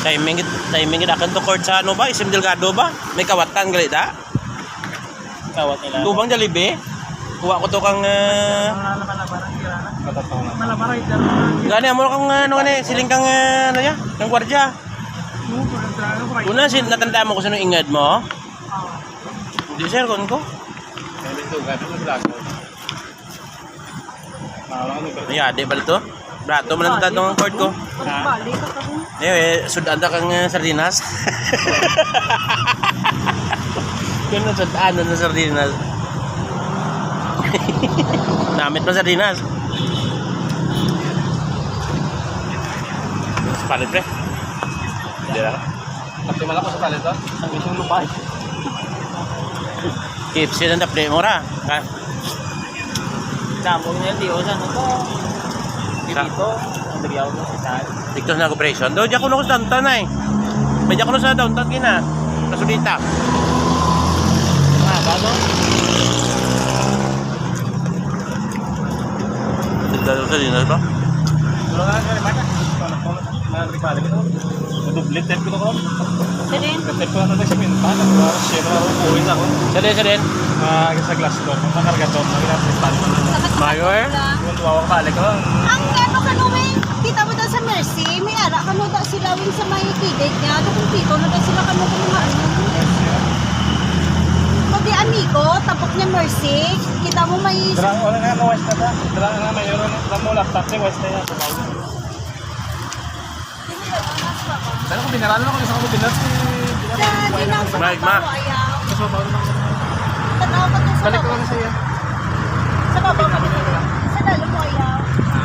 Timing akan to court sa ano ba? Isim Delgado ba? May kawatan gali da? Kawat nila. Tubang Jollibee. Kuha ko to kang gani amo kang ano gani siling kang ano ya? Kang gwardiya. Una sin natanda mo ko sa ingad mo. Di sir kon ko. Ay, ade bal to. Brato man ang tatong court ko. Sudan ta kang sardinas. Kuno sudan na sardinas. Namit pa sardinas. Palit pre. Hindi lang. Pati malako sa palit to. Ang isang lupay. Keep sila na pre mura. Damo niya di osan ko. Dito, ang bigyaw mo sa saan. Dito na operation. Do diya kuno ko sa downtown ay. May diya kuno sa downtown kina. Kasulita. Bago. Dito sa dinas ba? Wala nga kaya mata. Mga balik ko. Duplicate tape ko ko. Seren. Tape ko na sa pinta, na siya na uwi ako. Salen. Sa glass door, makargador, ginasistan ko. Mayor. Kung tuwawang balik ko. Ang gano kanuwing, kita mo daw sa Mercy, may ara kanu daw sila wing sa may kilig niya, daw kung pito na daw sila kanu kung mga ano. Pag di amigo, tapok niya Mercy, kita mo may... Drang, wala nga na west na ta. Drang nga mayroon, drang mo laptop ni west na yan. Sana kung binaralo ako, isa ko binas ni... Magma. Tanaw pa to sa Balik ko baba. lang sa iya. Sa baba.